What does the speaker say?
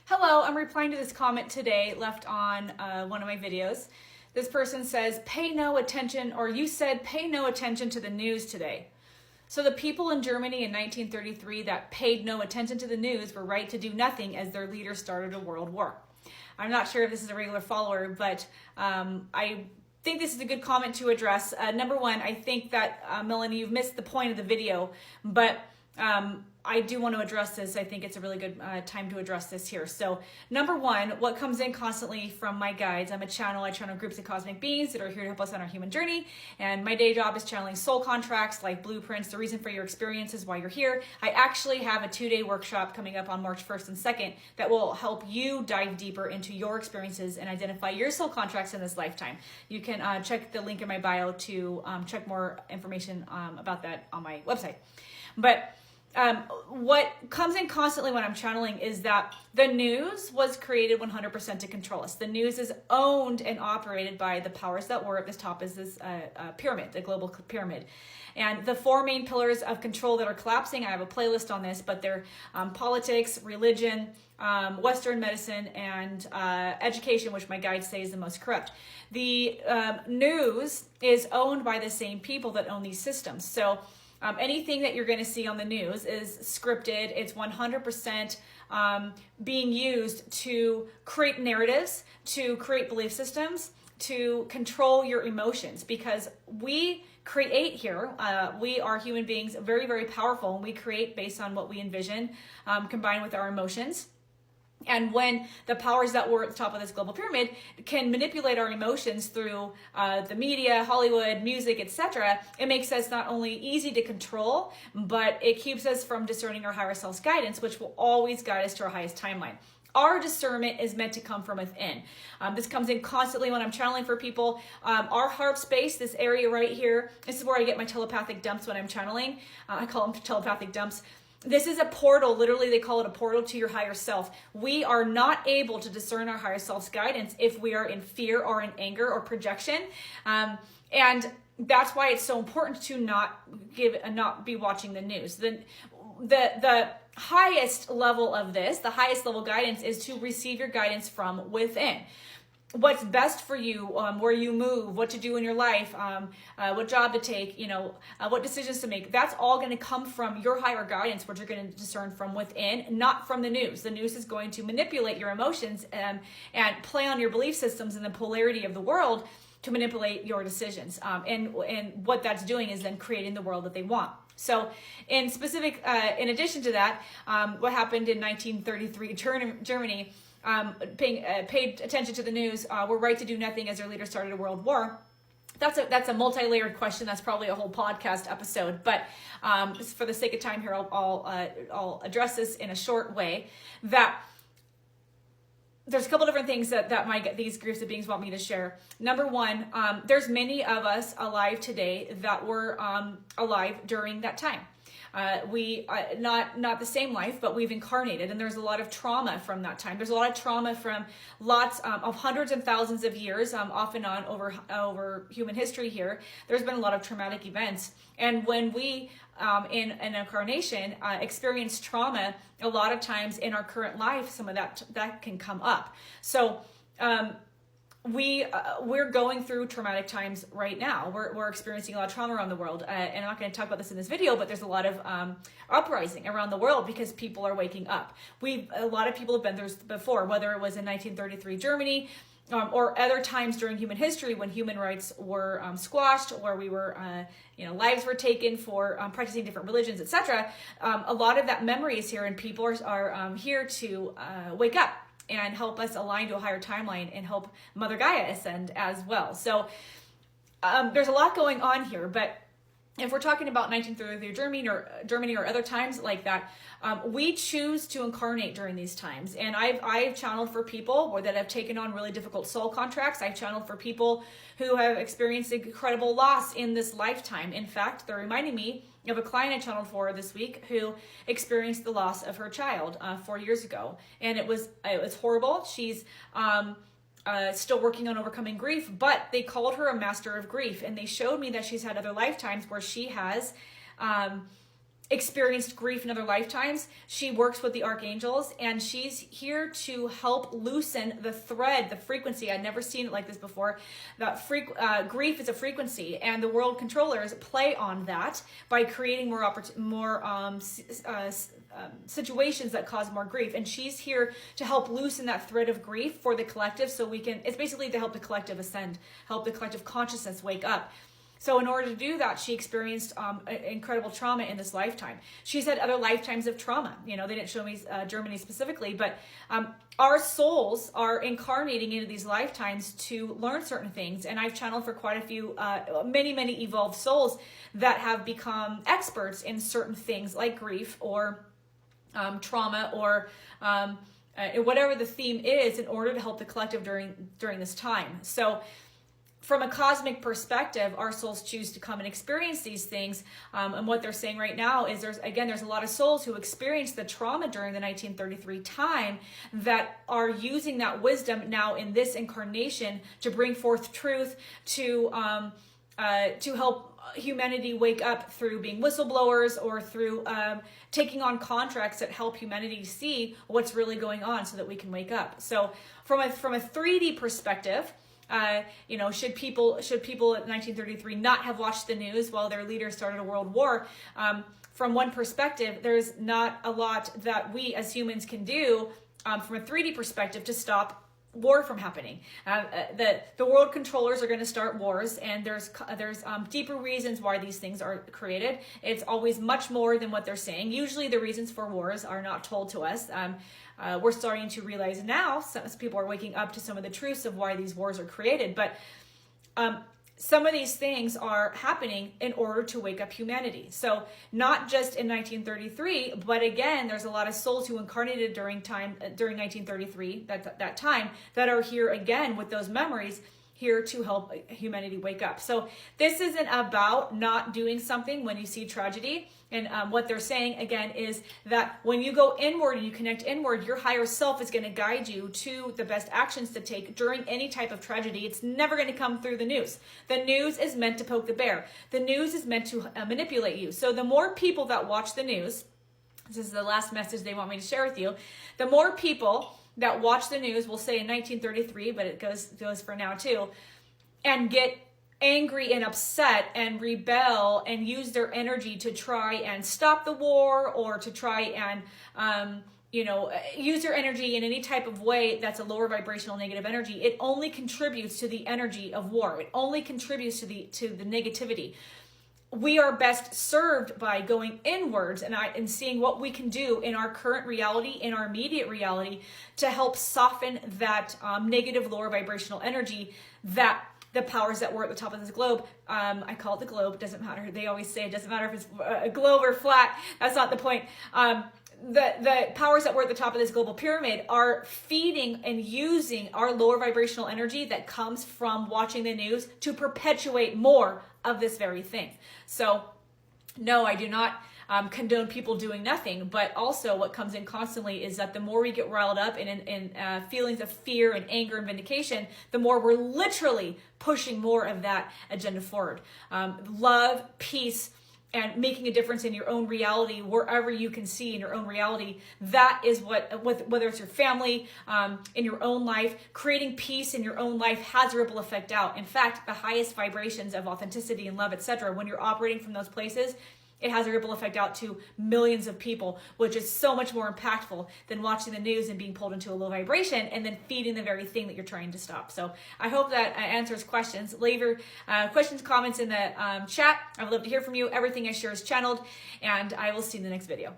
Hello, I'm replying to this comment today left on one of my videos. This person says, pay no attention, or you said pay no attention to the news today. So the people in Germany in 1933 that paid no attention to the news were right to do nothing as their leader started a world war. I'm not sure if this is a regular follower, but I think this is a good comment to address. Number one, I think that, Melanie, you've missed the point of the video, but I do want to address this. I think it's a really good time to address this here. So number one, what comes in constantly from my guides, I'm a channel. I channel groups of cosmic beings that are here to help us on our human journey. And my day job is channeling soul contracts, like blueprints, the reason for your experiences, why you're here. I actually have a 2-day workshop coming up on March 1st and 2nd that will help you dive deeper into your experiences and identify your soul contracts in this lifetime. You can check the link in my bio to check more information about that on my website. But what comes in constantly when I'm channeling is that the news was created 100% to control us. The news is owned and operated by the powers that were. At this top is this pyramid, the global pyramid. And the 4 main pillars of control that are collapsing, I have a playlist on this, but they're politics, religion, Western medicine, and education, which my guides say is the most corrupt. The news is owned by the same people that own these systems. So anything that you're going to see on the news is scripted. It's 100% being used to create narratives, to create belief systems, to control your emotions, because we create here. We are human beings, very, very powerful, and we create based on what we envision, combined with our emotions. And when the powers that were at the top of this global pyramid can manipulate our emotions through the media, Hollywood, music, etc., it makes us not only easy to control, but it keeps us from discerning our higher self's guidance, which will always guide us to our highest timeline. Our discernment is meant to come from within. This comes in constantly when I'm channeling for people. Our heart space, this area right here, this is where I get my telepathic dumps when I'm channeling. I call them telepathic dumps. This is a portal. Literally, they call it a portal to your higher self. We are not able to discern our higher self's guidance if we are in fear or in anger or projection. And that's why it's so important to not be watching the news. The highest level of this, the highest level guidance, is to receive your guidance from within. What's best for you, where you move, what to do in your life, what job to take, what decisions to make. That's all going to come from your higher guidance, which you're going to discern from within, not from the news. The news is going to manipulate your emotions and play on your belief systems and the polarity of the world to manipulate your decisions. And what that's doing is then creating the world that they want. So in addition to that, what happened in 1933 Germany, paid attention to the news, were right to do nothing as their leader started a world war. That's a multi-layered question. That's probably a whole podcast episode, but just for the sake of time here, I'll address this in a short way. That there's a couple different things that these groups of beings want me to share. Number one, there's many of us alive today that were alive during that time. We not the same life, but we've incarnated, and there's a lot of trauma from that time. There's a lot of trauma from lots of hundreds and thousands of years, off and on over human history here. There's been a lot of traumatic events, and when we in an incarnation experience trauma, a lot of times in our current life, some of that can come up. So we're going through traumatic times right now. We're experiencing a lot of trauma around the world, and I'm not going to talk about this in this video, but there's a lot of uprising around the world because people are waking up. A lot of people have been there before, whether it was in 1933 Germany, or other times during human history when human rights were squashed, or we were, lives were taken for practicing different religions, etc. A lot of that memory is here, and people are here to wake up and help us align to a higher timeline and help Mother Gaia ascend as well. So there's a lot going on here, but if we're talking about 1933 Germany or other times like that, we choose to incarnate during these times. And I've channeled for people that have taken on really difficult soul contracts. I've channeled for people who have experienced incredible loss in this lifetime. In fact, they're reminding me of a client I channeled for this week who experienced the loss of her child 4 years ago. And it was horrible. She's still working on overcoming grief, but they called her a master of grief. And they showed me that she's had other lifetimes where she has experienced grief in other lifetimes. She works with the archangels, and she's here to help loosen the thread, the frequency. I'd never seen it like this before. That grief is a frequency, and the world controllers play on that by creating more situations that cause more grief. And she's here to help loosen that thread of grief for the collective, so we can, it's basically to help the collective ascend, help the collective consciousness wake up. So in order to do that, she experienced incredible trauma in this lifetime. She's had other lifetimes of trauma. You know, they didn't show me Germany specifically, but our souls are incarnating into these lifetimes to learn certain things. And I've channeled for quite a few, many evolved souls that have become experts in certain things like grief or trauma or whatever the theme is, in order to help the collective during this time. So from a cosmic perspective, our souls choose to come and experience these things. And what they're saying right now is there's a lot of souls who experienced the trauma during the 1933 time that are using that wisdom now in this incarnation to bring forth truth, to help humanity wake up through being whistleblowers or through taking on contracts that help humanity see what's really going on so that we can wake up. So from a 3D perspective, you know, should people at 1933 not have watched the news while their leader started a world war? From one perspective, there's not a lot that we as humans can do from a 3D perspective to stop war from happening. The world controllers are going to start wars, and there's deeper reasons why these things are created. It's always much more than what they're saying. Usually the reasons for wars are not told to us. We're starting to realize now, some people are waking up to some of the truths of why these wars are created, but some of these things are happening in order to wake up humanity. So not just in 1933, but again, there's a lot of souls who incarnated during 1933, that time, that are here again with those memories, here to help humanity wake up. So this isn't about not doing something when you see tragedy. And what they're saying, again, is that when you go inward and you connect inward, your higher self is going to guide you to the best actions to take during any type of tragedy. It's never going to come through the news. The news is meant to poke the bear. The news is meant to manipulate you. So the more people that watch the news, this is the last message they want me to share with you, the more people that watch the news, we'll say in 1933, but it goes for now too, and get angry and upset and rebel and use their energy to try and stop the war, or to try and use their energy in any type of way that's a lower vibrational negative energy, it only contributes to the energy of war. It only contributes to the negativity. We are best served by going inwards and seeing what we can do in our current reality, in our immediate reality, to help soften that negative lower vibrational energy that the powers that were at the top of this globe, I call it the globe, doesn't matter. They always say it doesn't matter if it's a globe or flat. That's not the point. The powers that were at the top of this global pyramid are feeding and using our lower vibrational energy that comes from watching the news to perpetuate more of this very thing. So no, I do not condone people doing nothing, but also what comes in constantly is that the more we get riled up in feelings of fear and anger and vindication, the more we're literally pushing more of that agenda forward. Love, peace, and making a difference in your own reality, wherever you can see in your own reality, that is whether it's your family, in your own life, creating peace in your own life has a ripple effect out. In fact, the highest vibrations of authenticity and love, etc., when you're operating from those places, it has a ripple effect out to millions of people, which is so much more impactful than watching the news and being pulled into a low vibration and then feeding the very thing that you're trying to stop. So I hope that answers questions. Leave your questions, comments in the chat. I would love to hear from you. Everything I share is channeled, and I will see you in the next video.